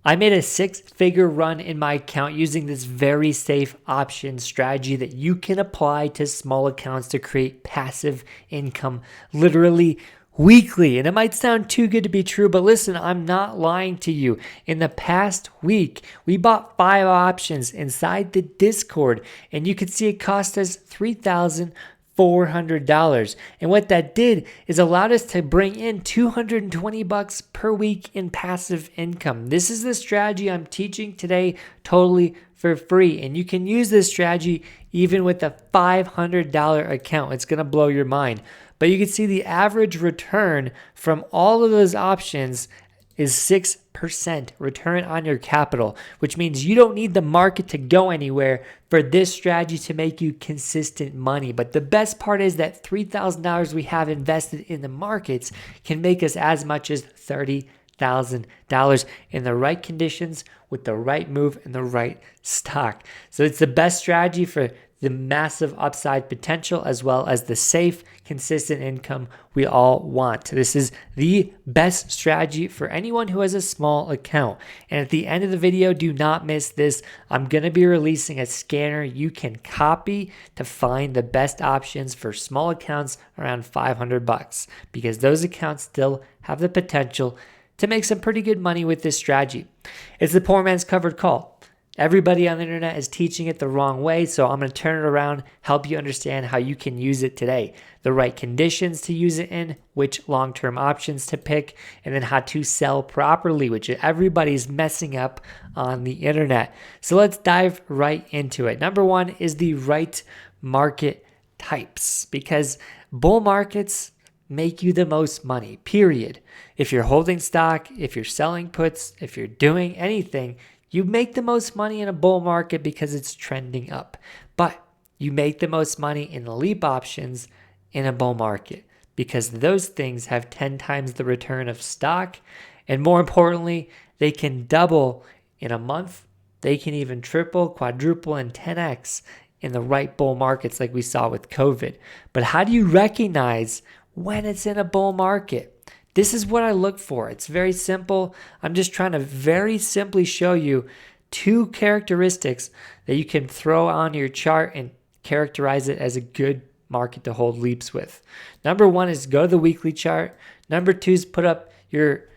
I made a 6-figure run in my account using this very safe option strategy that you can apply to small accounts to create passive income literally weekly. And it might sound too good to be true, but listen, I'm not lying to you. In the past week, we bought 5 options inside the Discord, and you can see it cost us $3,400. And what that did is allowed us to bring in $220 per week in passive income. This is the strategy I'm teaching today totally for free. And you can use this strategy even with a $500 account. It's going to blow your mind. But you can see the average return from all of those options is 6% return on your capital, which means you don't need the market to go anywhere for this strategy to make you consistent money. But the best part is that $3,000 we have invested in the markets can make us as much as $30,000 in the right conditions with the right move and the right stock. So it's the best strategy for the massive upside potential as well as the safe, consistent income we all want. This is the best strategy for anyone who has a small account. And at the end of the video, do not miss this. I'm going to be releasing a scanner you can copy to find the best options for small accounts around $500 because those accounts still have the potential to make some pretty good money with this strategy. It's the poor man's covered call. Everybody on the internet is teaching it the wrong way, so I'm going to turn it around, help you understand how you can use it today, the right conditions to use it in, which long-term options to pick, and then how to sell properly, which everybody's messing up on the internet. So let's dive right into it. Number 1 is the right market types, because bull markets make you the most money, period. If you're holding stock, if you're selling puts, if you're doing anything, you make the most money in a bull market because it's trending up. But you make the most money in the leap options in a bull market because those things have 10 times the return of stock. And more importantly, they can double in a month. They can even triple, quadruple, and 10x in the right bull markets like we saw with COVID. But how do you recognize when it's in a bull market? This is what I look for. It's very simple. I'm just trying to very simply show you 2 characteristics that you can throw on your chart and characterize it as a good market to hold leaps with. Number 1 is go to the weekly chart. Number 2 is put up your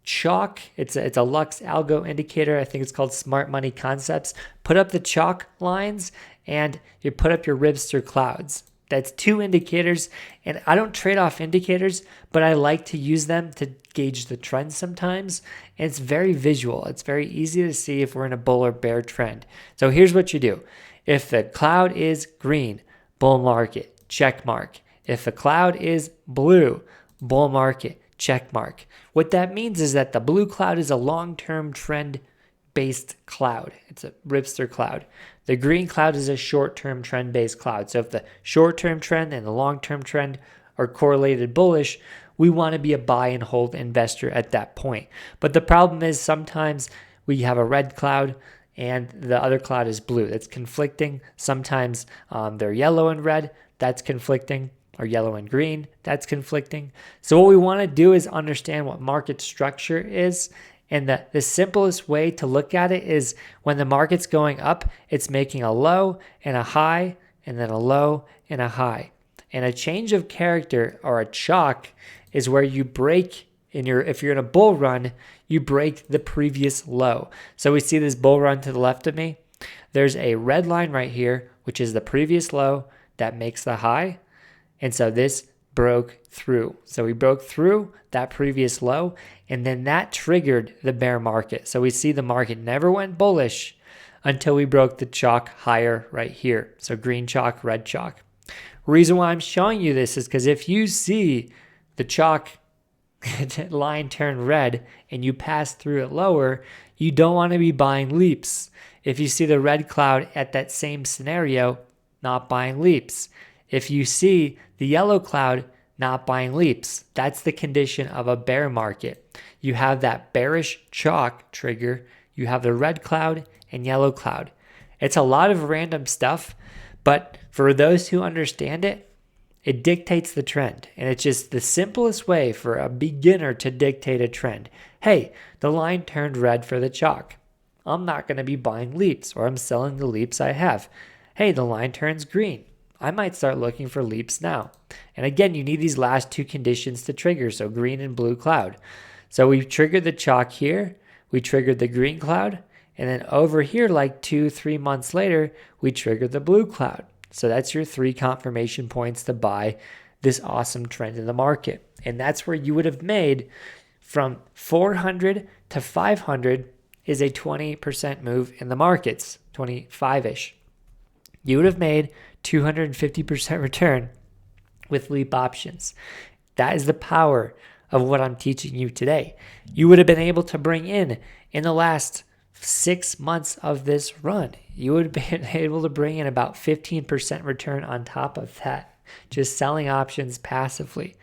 chalk. It's a Lux Algo indicator. I think it's called Smart Money Concepts. Put up the chalk lines and you put up your ribster clouds. That's 2 indicators, and I don't trade off indicators, but I like to use them to gauge the trend sometimes, and it's very visual. It's very easy to see if we're in a bull or bear trend. So here's what you do. If the cloud is green, bull market, check mark. If the cloud is blue, bull market, check mark. What that means is that the blue cloud is a long-term trend-based cloud. It's a ribster cloud. The green cloud is a short-term trend-based cloud. So if the short-term trend and the long-term trend are correlated bullish, we want to be a buy and hold investor at that point. But the problem is sometimes we have a red cloud and the other cloud is blue. That's conflicting. Sometimes they're yellow and red. That's conflicting. Or yellow and green. That's conflicting. So what we want to do is understand what market structure is. And the simplest way to look at it is when the market's going up, it's making a low and a high, and then a low and a high. And a change of character or a chalk is where you break if you're in a bull run, you break the previous low. So we see this bull run to the left of me. There's a red line right here, which is the previous low that makes the high. And so this broke through. So we broke through that previous low, and then that triggered the bear market. So we see the market never went bullish until we broke the chalk higher right here. So green chalk, red chalk. Reason why I'm showing you this is because if you see the chalk line turn red and you pass through it lower, you don't want to be buying leaps. If you see the red cloud at that same scenario, not buying leaps. If you see the yellow cloud, not buying leaps. That's the condition of a bear market. You have that bearish chalk trigger. You have the red cloud and yellow cloud. It's a lot of random stuff, but for those who understand it, it dictates the trend. And it's just the simplest way for a beginner to dictate a trend. hey, the line turned red for the chalk. I'm not going to be buying leaps, or I'm selling the leaps I have. Hey, the line turns green. I might start looking for leaps now. And again, you need these last two conditions to trigger, so green and blue cloud. So we triggered the chalk here, we triggered the green cloud, and then over here, like 2-3 months later, we triggered the blue cloud. So that's your 3 confirmation points to buy this awesome trend in the market. And that's where you would have made from 400 to 500 is a 20% move in the markets, 25-ish. You would have made 250% return with leap options. That is the power of what I'm teaching you today. You would have been able to bring in the last 6 months of this run, you would have been able to bring in about 15% return on top of that, just selling options passively.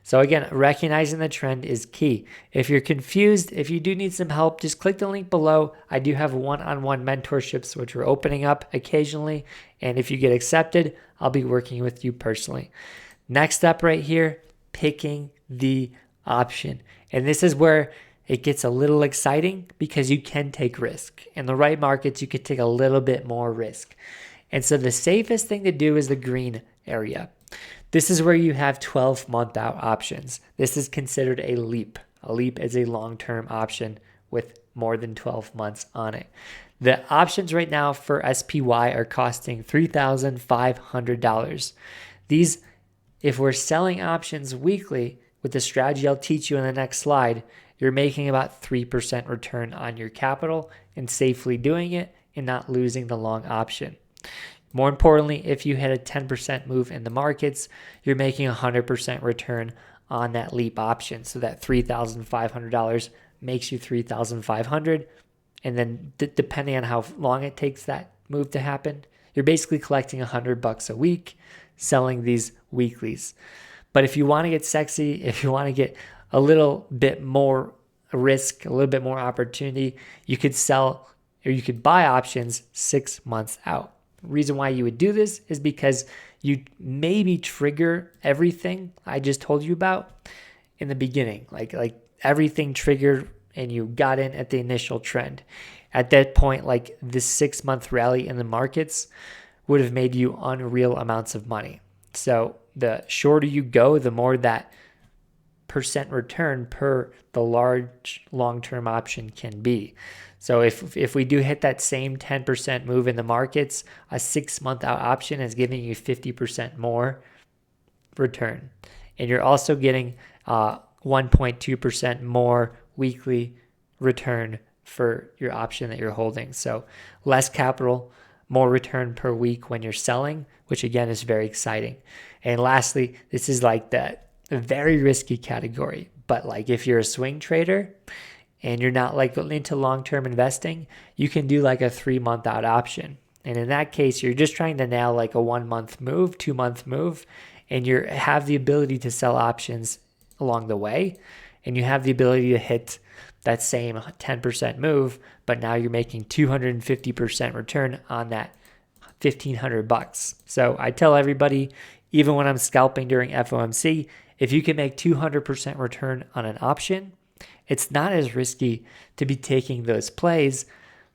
So again, recognizing the trend is key. If you're confused, if you do need some help, just click the link below. I do have one-on-one mentorships, which we're opening up occasionally. And if you get accepted, I'll be working with you personally. Next up right here, picking the option. And this is where it gets a little exciting because you can take risk. In the right markets, you could take a little bit more risk. And so the safest thing to do is the green area. This is where you have 12-month out options. This is considered a leap. A leap is a long-term option with more than 12 months on it. The options right now for SPY are costing $3,500. These, if we're selling options weekly with the strategy I'll teach you in the next slide, you're making about 3% return on your capital and safely doing it and not losing the long option. More importantly, if you hit a 10% move in the markets, you're making 100% return on that leap option. So that $3,500 makes you $3,500. And then depending on how long it takes that move to happen, you're basically collecting $100 a week selling these weeklies. But if you want to get sexy, if you want to get a little bit more risk, a little bit more opportunity, you could sell or you could buy options 6 months out. The reason why you would do this is because you maybe trigger everything I just told you about in the beginning, like everything triggered and you got in at the initial trend. At that point, like this 6 month rally in the markets would have made you unreal amounts of money. So the shorter you go, the more that percent return per the large long-term option can be. So if we do hit that same 10% move in the markets, a 6 month out option is giving you 50% more return. And you're also getting 1.2% more weekly return for your option that you're holding. So less capital, more return per week when you're selling, which again is very exciting. And lastly, this is like that very risky category. But like if you're a swing trader and you're not like into long-term investing, you can do like a 3 month out option. And in that case, you're just trying to nail like a 1 month move, 2 month move, and you have the ability to sell options along the way. And you have the ability to hit that same 10% move, but now you're making 250% return on that $1,500. So I tell everybody, even when I'm scalping during FOMC, if you can make 200% return on an option, it's not as risky to be taking those plays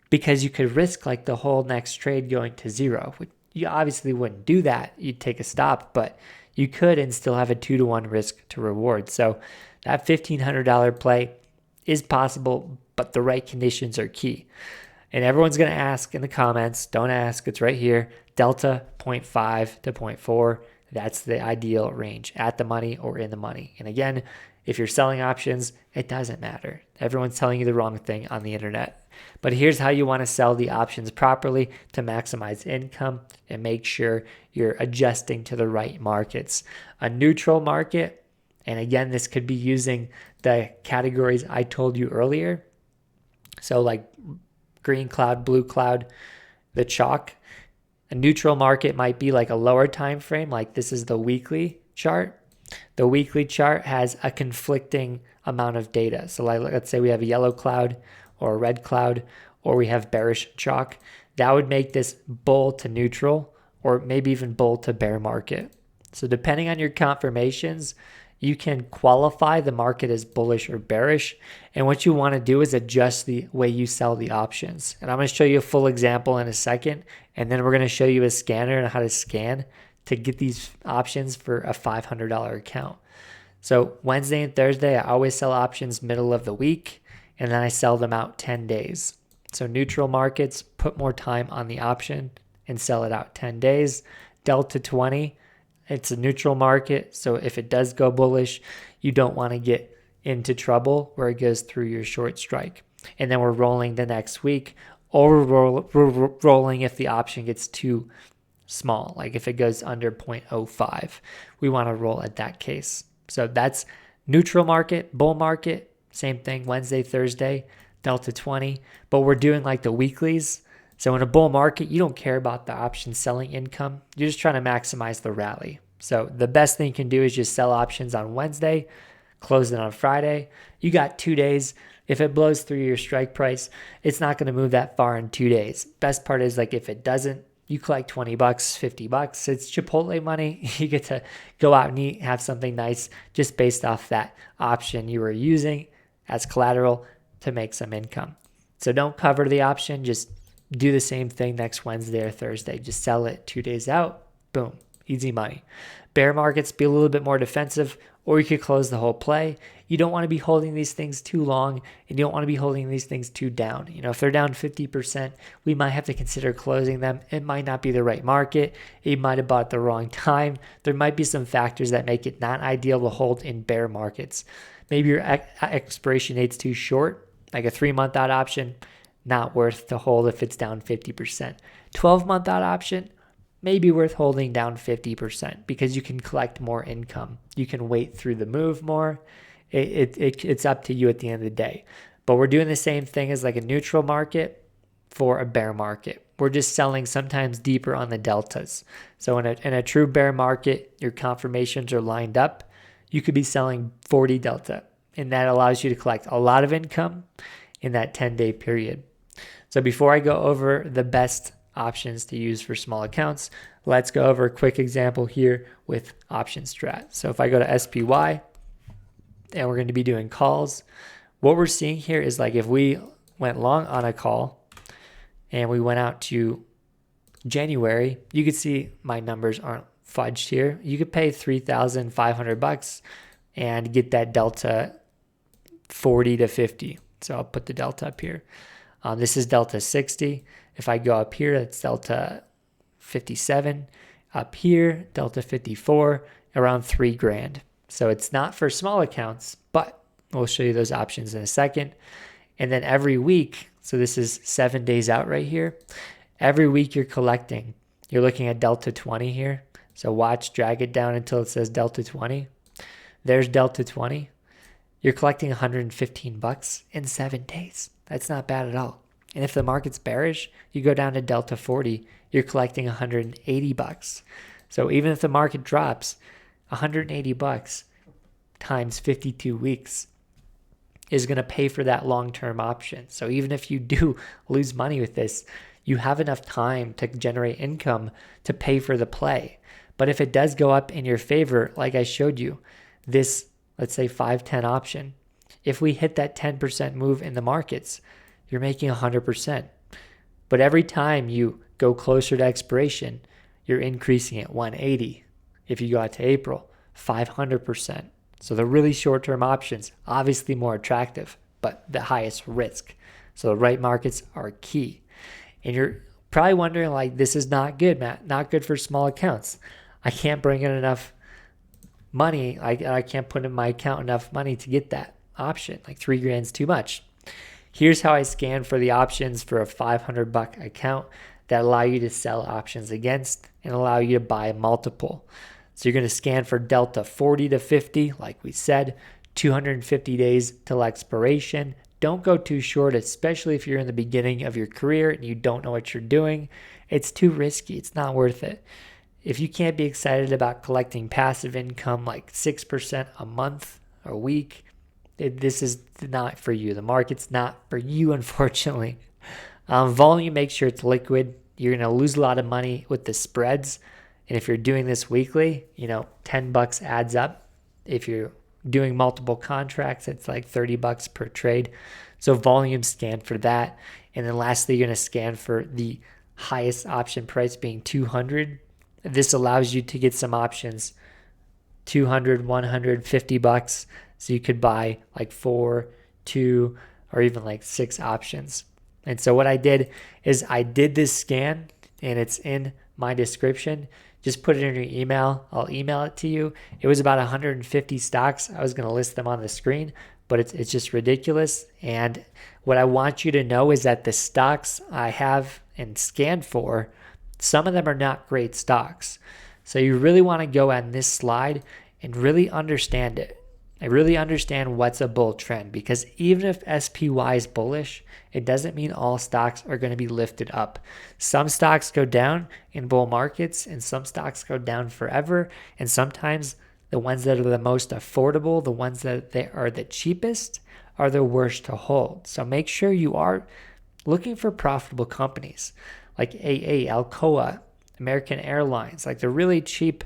because you could risk like the whole next trade going to zero. You obviously wouldn't do that. You'd take a stop, but you could and still have a 2-to-1 risk to reward. So that $1,500 play is possible, but the right conditions are key. And everyone's going to ask in the comments, don't ask, it's right here, delta 0.5 to 0.4. That's the ideal range, at the money or in the money. And again, if you're selling options, it doesn't matter. Everyone's telling you the wrong thing on the internet. But here's how you want to sell the options properly to maximize income and make sure you're adjusting to the right markets. A neutral market, and again, this could be using the categories I told you earlier. So like green cloud, blue cloud, the chalk. A neutral market might be like a lower time frame, like this is the weekly chart. The weekly chart has a conflicting amount of data. So like, let's say we have a yellow cloud or a red cloud, or we have bearish chalk. That would make this bull to neutral, or maybe even bull to bear market. So depending on your confirmations, you can qualify the market as bullish or bearish. And what you want to do is adjust the way you sell the options. And I'm going to show you a full example in a second. And then we're going to show you a scanner and how to scan to get these options for a $500 account. So Wednesday and Thursday, I always sell options middle of the week, and then I sell them out 10 days. So neutral markets, put more time on the option and sell it out 10 days. Delta 20, it's a neutral market. So if it does go bullish, you don't want to get into trouble where it goes through your short strike. And then we're rolling the next week, or we're rolling if the option gets too small. Like if it goes under 0.05, we want to roll at that case. So that's neutral market, bull market, same thing, Wednesday, Thursday, Delta 20. But we're doing like the weeklies. So in a bull market, you don't care about the option selling income. You're just trying to maximize the rally. So the best thing you can do is just sell options on Wednesday, close it on Friday. You got 2 days. If it blows through your strike price, it's not going to move that far in 2 days. Best part is like if it doesn't, you collect $20, $50. It's Chipotle money. You get to go out and eat, have something nice just based off that option you were using as collateral to make some income. So don't cover the option. Just do the same thing next Wednesday or Thursday. Just sell it 2 days out. Boom. Easy money. Bear markets, be a little bit more defensive, or you could close the whole play. You don't want to be holding these things too long, and you don't want to be holding these things too down. If they're down 50%, we might have to consider closing them. It might not be the right market. You might have bought at the wrong time. There might be some factors that make it not ideal to hold in bear markets. Maybe your expiration date's too short, like a 3-month out option, not worth to hold if it's down 50%. 12-month out option, maybe worth holding down 50% because you can collect more income. You can wait through the move more. It's up to you at the end of the day. But we're doing the same thing as like a neutral market for a bear market. We're just selling sometimes deeper on the deltas. So in a true bear market, your confirmations are lined up. You could be selling 40 delta, and that allows you to collect a lot of income in that 10-day period. So before I go over the best options to use for small accounts, let's go over a quick example here with option strat. So if I go to SPY and we're going to be doing calls, what we're seeing here is like if we went long on a call and we went out to January, you could see my numbers aren't fudged here. You could pay $3,500 and get that delta 40 to 50. So I'll put the delta up here. This is delta 60. If I go up here, that's delta 57. Up here, delta 54, around $3,000. So it's not for small accounts, but we'll show you those options in a second. And then every week, so this is 7 days out right here. Every week you're collecting. You're looking at delta 20 here. So watch, drag it down until it says delta 20. There's delta 20. You're collecting $115 in 7 days. That's not bad at all. And if the market's bearish, you go down to delta 40, you're collecting $180. So even if the market drops, $180 times 52 weeks is going to pay for that long-term option. So even if you do lose money with this, you have enough time to generate income to pay for the play. But if it does go up in your favor, like I showed you, this, let's say 5-10 option, if we hit that 10% move in the markets, you're making 100%. But every time you go closer to expiration, you're increasing at 180. If you go out to April, 500%. So the really short-term options, obviously more attractive, but the highest risk. So the right markets are key. And you're probably wondering, like, this is not good, Matt. Not good for small accounts. I can't bring in enough money. I can't put in my account enough money to get that option. Like $3,000 is too much. Here's how I scan for the options for a $500 account that allow you to sell options against and allow you to buy multiple. So you're going to scan for delta 40 to 50, like we said, 250 days till expiration. Don't go too short, especially if you're in the beginning of your career and you don't know what you're doing. It's too risky. It's not worth it. If you can't be excited about collecting passive income like 6% a month or a week, this is not for you. The market's not for you, unfortunately. Volume, make sure it's liquid. You're going to lose a lot of money with the spreads. And if you're doing this weekly, $10 adds up. If you're doing multiple contracts, it's like $30 per trade. So volume scan for that. And then lastly, you're going to scan for the highest option price being 200. This allows you to get some options, 200, 150 bucks. So you could buy like 4, 2, or even like 6 options. And so what I did is I did this scan, and it's in my description. Just put it in your email. I'll email it to you. It was about 150 stocks. I was going to list them on the screen, but it's just ridiculous. And what I want you to know is that the stocks I have and scanned for, some of them are not great stocks. So you really want to go on this slide and really understand it. I really understand what's a bull trend, because even if SPY is bullish, it doesn't mean all stocks are going to be lifted up. Some stocks go down in bull markets, and some stocks go down forever. And sometimes the ones that are the most affordable, the ones that they are the cheapest, are the worst to hold. So make sure you are looking for profitable companies like AA, Alcoa, American Airlines, like the really cheap,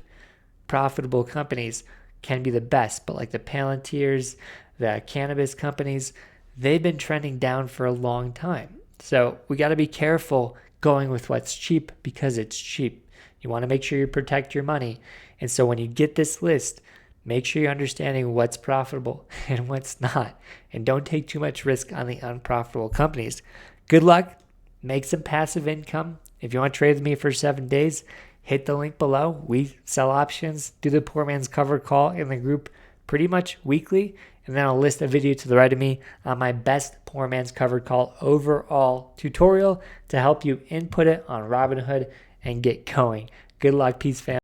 profitable companies can be the best, but like the Palantirs, the cannabis companies, they've been trending down for a long time. So we got to be careful going with what's cheap because it's cheap. You want to make sure you protect your money. And so when you get this list, make sure you're understanding what's profitable and what's not. And don't take too much risk on the unprofitable companies. Good luck. Make some passive income. If you want to trade with me for 7 days, hit the link below. We sell options, do the poor man's cover call in the group pretty much weekly. And then I'll list a video to the right of me on my best poor man's covered call overall tutorial to help you input it on Robinhood and get going. Good luck. Peace, fam.